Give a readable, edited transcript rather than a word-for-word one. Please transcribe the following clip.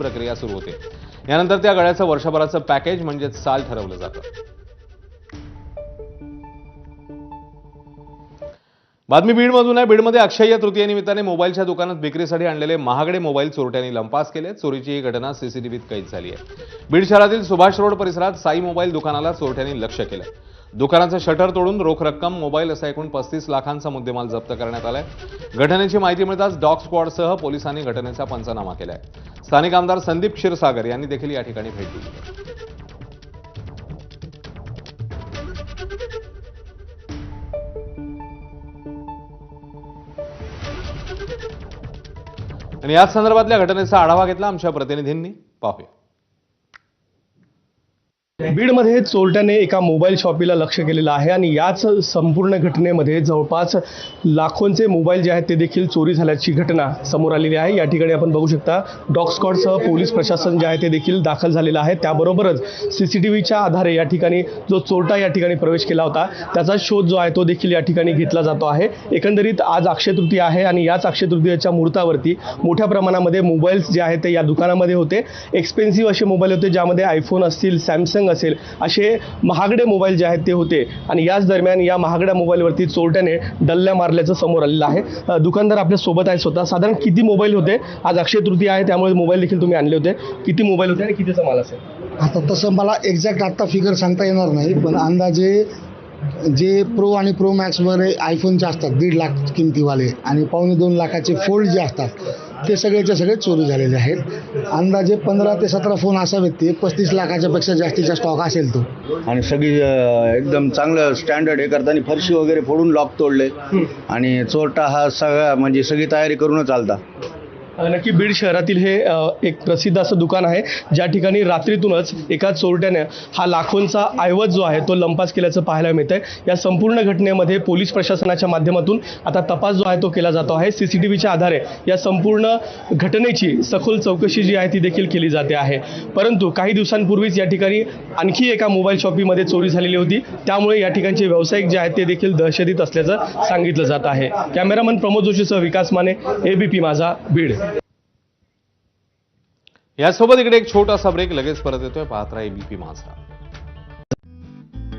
प्रक्रिया सुरू होते। यानंतर त्या गळ्याचं वर्षभराचं पॅकेज म्हणजे साल ठरवलं जातं। बातमी बीडमधून आहे। बीडमध्ये अक्षय्य तृतीयेनिमित्ताने मोबाईलच्या दुकानात विक्रीसाठी आणलेले महागडे मोबाईल चोरट्यांनी लंपास केले। चोरीची ही घटना सीसीटीव्हीत कैद झाली आहे। बीड शहरातील सुभाष रोड परिसरात साई मोबाईल दुकानाला चोरट्यांनी लक्ष्य केलं। दुकानाचं शटर तोडून रोख रक्कम, मोबाईल असा एकूण 35 लाखांचा मुद्देमाल जप्त करण्यात आलाय। घटनेची माहिती मिळताच डॉग स्क्वॉडसह पोलिसांनी घटनेचा पंचनामा केलाय। स्थानिक आमदार संदीप क्षीरसागर यांनी देखील या ठिकाणी भेट दिली। आणि याच संदर्भातल्या घटनेचा आढावा घेतला आमच्या प्रतिनिधींनी, पाहूया। बीडमध्ये चोरट्याने एका मोबाईल शॉपीला लक्ष केलेलं आहे आणि याच संपूर्ण घटनेमध्ये जवळपास लाखोंचे मोबाईल जे आहेत ते देखील चोरी झाल्याची घटना समोर आलेली आहे। या ठिकाणी आपण बघू शकता डॉग स्क्वॉडसह पोलीस प्रशासन जे आहे ते देखील दाखल झालेलं आहे। त्याबरोबरच सीसीटीव्हीच्या आधारे या ठिकाणी जो चोरटा या ठिकाणी प्रवेश केला होता त्याचा शोध जो आहे तो देखील या ठिकाणी घेतला जातो आहे। एकंदरीत आज अक्षय तृतीया आहे आणि याच अक्षय तृतीयेच्या मुहूर्तावरती मोठ्या प्रमाणामध्ये मोबाईल्स जे आहेत ते या दुकानामध्ये होते। एक्सपेन्सिव्ह असे मोबाईल होते, ज्यामध्ये आयफोन असतील, सॅमसंग असेल, असे महागडे मोबाईल जे आहेत ते होते आणि याच दरम्यान या महागड्या मोबाईलवरती चोरट्याने डल्ल्या मारल्याचं समोर आलेलं आहे। दुकानदार आपल्या सोबत आहे स्वतः। साधारण किती मोबाईल होते? आज अक्षय तृतीया आहे त्यामुळे मोबाईल देखील तुम्ही आणले होते। किती मोबाईल होते आणि कितीचा माल असेल? आता तसं मला एक्झॅक्ट आता फिगर सांगता येणार नाही, पण अंदाजे जे प्रो आणि प्रो मॅक्सवर आयफोनचे असतात 1.5 लाख किमतीवाले आणि 2.25 लाखाचे फोल्ड जे असतात ते सगळेचे सगळे चोरी झालेले आहेत। अंदाजे 15 ते 17 फोन असावेत, ते 35 लाखाच्या पेक्षा जास्तीचा स्टॉक असेल तो। आणि सगळी एकदम चांगलं स्टँडर्ड हे करताना फरशी वगैरे फोडून लॉक तोडले आणि चोरटा हा सगळा म्हणजे सगळी तयारी करूनच आलता। नक्की बीड शहरातील हे एक प्रसिद्ध असं दुकान आहे, ज्या ठिकाणी रात्रीतूनच एका चोरट्याने हा लाखोंचा ऐवज जो आहे तो लंपास केल्याचं पाहायला मिळतंय। या संपूर्ण घटनेमध्ये पोलीस प्रशासनाच्या माध्यमातून आता तपास जो आहे तो केला जातो आहे। सीसीटीव्हीच्या आधारे या संपूर्ण घटनेची सखोल चौकशी जी आहे ती देखील केली जाते आहे। परंतु काही दिवसांपूर्वीच या ठिकाणी आणखी एका मोबाईल शॉपीमध्ये चोरी झालेली होती, त्यामुळे या ठिकाणचे व्यावसायिक जे आहेत ते देखील दहशतीत असल्याचं सांगितलं जात आहे। कॅमेरामन प्रमोद जोशीसह विकास माने, एबीपी माझा, बीड। यासोबत इकडे एक छोटासा ब्रेक, लगेच परत येतोय। पाहत राहा एबीपी माझा।